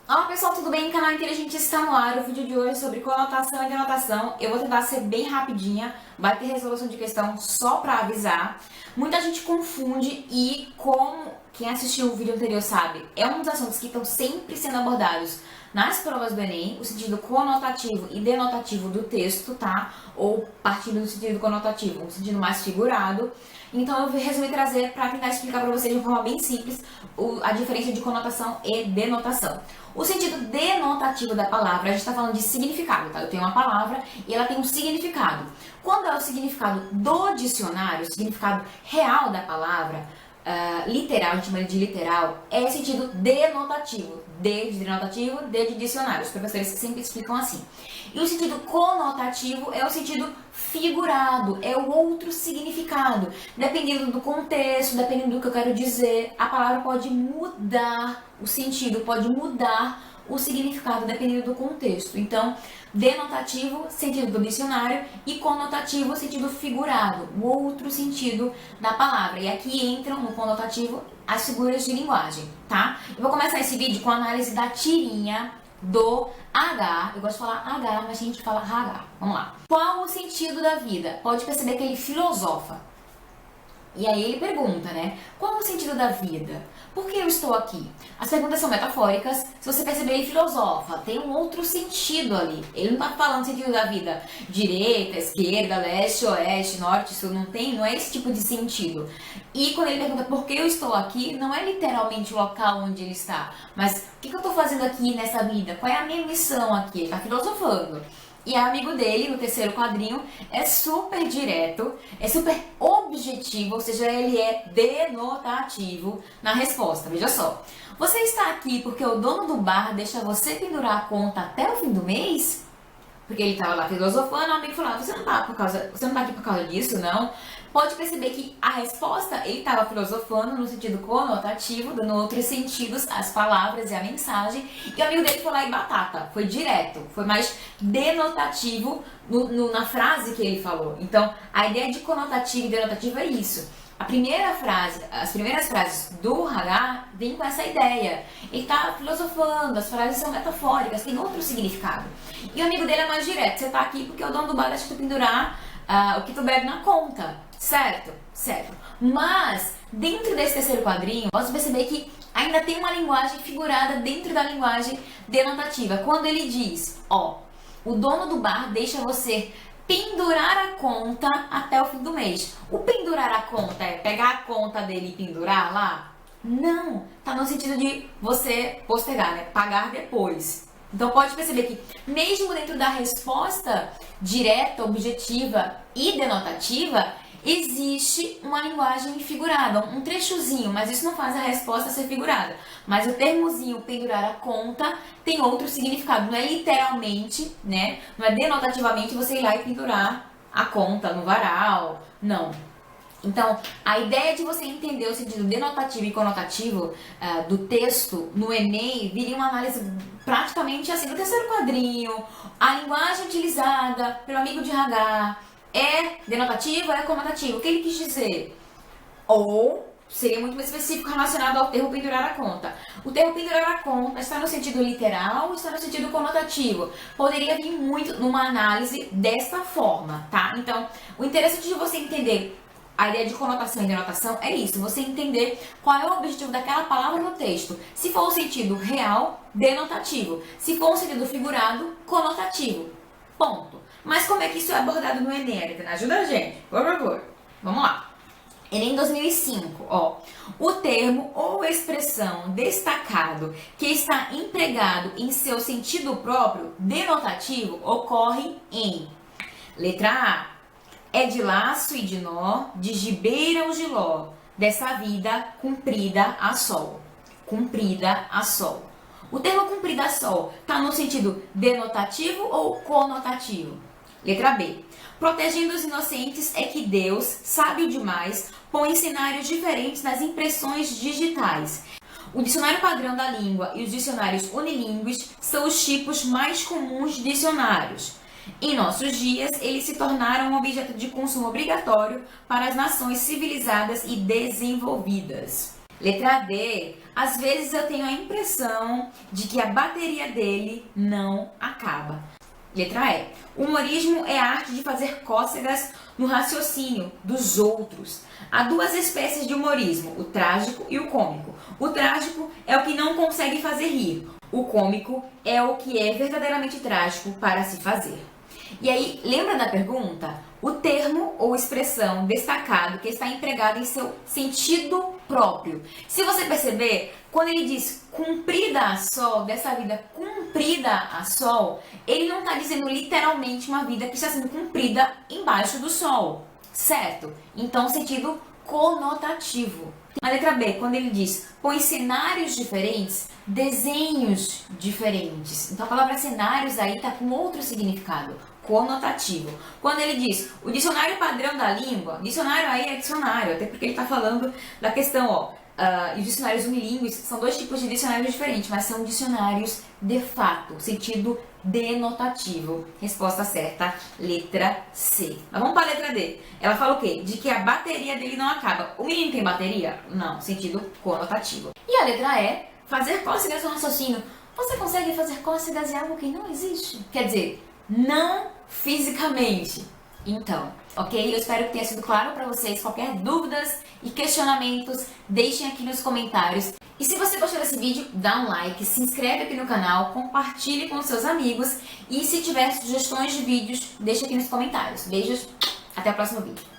Olá pessoal, tudo bem? O canal Inteligente está no ar. O vídeo de hoje é sobre conotação e denotação. Eu vou tentar ser bem rapidinha, vai ter resolução de questão só para avisar. Muita gente confunde e, como quem assistiu o vídeo anterior sabe, é um dos assuntos que estão sempre sendo abordados nas provas do Enem, o sentido conotativo e denotativo do texto, tá? Ou partindo do sentido conotativo, um sentido mais figurado. Então eu resolvi trazer para tentar explicar para vocês de uma forma bem simples a diferença de conotação e denotação. O sentido denotativo da palavra, a gente está falando de significado, tá? Eu tenho uma palavra e ela tem um significado. Quando é o significado do dicionário, o significado real da palavra, literal, a gente chama de literal, é sentido denotativo. D de denotativo, D de dicionário. Os professores sempre explicam assim. E o sentido conotativo é o sentido figurado, é o outro significado. Dependendo do contexto, dependendo do que eu quero dizer, a palavra pode mudar o sentido, pode mudar o significado dependendo do contexto. Então, denotativo, sentido do dicionário, e conotativo, sentido figurado, o outro sentido da palavra. E aqui entram no conotativo as figuras de linguagem, tá? Eu vou começar esse vídeo com a análise da tirinha do H. Eu gosto de falar H, mas a gente fala H. Vamos lá. Qual o sentido da vida? Pode perceber que ele filosofa. E aí ele pergunta, né? Qual o sentido da vida? Por que eu estou aqui? As perguntas são metafóricas. Se você perceber, ele filosofa. Tem um outro sentido ali. Ele não está falando sentido da vida direita, esquerda, leste, oeste, norte, sul. Não é esse tipo de sentido. E quando ele pergunta por que eu estou aqui, não é literalmente o local onde ele está. Mas o que eu estou fazendo aqui nessa vida? Qual é a minha missão aqui? Ele está filosofando. E amigo dele, no terceiro quadrinho, é super direto, é super objetivo, ou seja, ele é denotativo na resposta. Veja só, você está aqui porque o dono do bar deixa você pendurar a conta até o fim do mês? Porque ele estava lá filosofando, o amigo falou, você não está aqui por causa disso, não? Pode perceber que a resposta, ele estava filosofando no sentido conotativo, dando outros sentidos às palavras e à mensagem, e o amigo dele foi lá e batata, foi direto, foi mais denotativo na frase que ele falou. Então, a ideia de conotativo e denotativo é isso. As primeiras frases do H vêm com essa ideia. Ele está filosofando, as frases são metafóricas, tem outro significado. E o amigo dele é mais direto, você está aqui porque o dono do bar deixa tu pendurar o que tu bebe na conta. Certo? Certo. Mas, dentro desse terceiro quadrinho, posso perceber que ainda tem uma linguagem figurada dentro da linguagem denotativa. Quando ele diz, o dono do bar deixa você pendurar a conta até o fim do mês. O pendurar a conta é pegar a conta dele e pendurar lá? Não, tá no sentido de você postergar, né? Pagar depois. Então pode perceber que mesmo dentro da resposta direta, objetiva e denotativa, existe uma linguagem figurada, um trechozinho, mas isso não faz a resposta ser figurada. Mas o termozinho pendurar a conta tem outro significado, não é literalmente, né? Não é denotativamente você ir lá e pendurar a conta no varal, não. Então, a ideia de você entender o sentido denotativo e conotativo do texto no Enem viria uma análise praticamente assim, no terceiro quadrinho, a linguagem utilizada pelo amigo de H, é denotativo ou é conotativo? O que ele quis dizer? Ou seria muito mais específico relacionado ao termo pendurar a conta. O termo pendurar a conta está no sentido literal ou está no sentido conotativo? Poderia vir muito numa análise dessa forma, tá? Então, o interessante de você entender a ideia de conotação e denotação é isso, você entender qual é o objetivo daquela palavra no texto. Se for o sentido real, denotativo. Se for um sentido figurado, conotativo. Ponto. Mas como é que isso é abordado no Enem, Aretana? Ajuda a gente, por favor. Vamos lá. Enem 2005, o termo ou expressão destacado que está empregado em seu sentido próprio, denotativo, ocorre em letra A, é de laço e de nó, de gibeira ou giló, dessa vida cumprida a sol. Cumprida a sol. O termo cumprida a sol está no sentido denotativo ou conotativo? Letra B. Protegendo os inocentes é que Deus, sábio demais, põe cenários diferentes nas impressões digitais. O dicionário padrão da língua e os dicionários unilingües são os tipos mais comuns de dicionários. Em nossos dias, eles se tornaram um objeto de consumo obrigatório para as nações civilizadas e desenvolvidas. Letra D. Às vezes eu tenho a impressão de que a bateria dele não acaba. Letra E. O humorismo é a arte de fazer cócegas no raciocínio dos outros. Há duas espécies de humorismo, o trágico e o cômico. O trágico é o que não consegue fazer rir. O cômico é o que é verdadeiramente trágico para se fazer. E aí, lembra da pergunta? O termo ou expressão destacado que está empregado em seu sentido próprio. Se você perceber, quando ele diz cumprida a sol, dessa vida cumprida a sol, ele não está dizendo literalmente uma vida que está sendo cumprida embaixo do sol, certo? Então, sentido conotativo. A letra B, quando ele diz põe cenários diferentes, desenhos diferentes. Então a palavra cenários aí está com outro significado, conotativo. Quando ele diz o dicionário padrão da língua, dicionário aí é dicionário, até porque ele está falando da questão, ó, e os dicionários unilíngues são dois tipos de dicionários diferentes, mas são dicionários de fato, sentido denotativo. Resposta certa, letra C. Mas vamos para a letra D. Ela fala o quê? De que a bateria dele não acaba. O menino tem bateria? Não, sentido conotativo. E a letra E, fazer cócegas no raciocínio. Você consegue fazer cócegas em algo que não existe? Quer dizer, não fisicamente. Então, ok? Eu espero que tenha sido claro para vocês. Qualquer dúvidas e questionamentos, deixem aqui nos comentários. E se você gostou desse vídeo, dá um like, se inscreve aqui no canal, compartilhe com seus amigos e se tiver sugestões de vídeos, deixa aqui nos comentários. Beijos, até o próximo vídeo.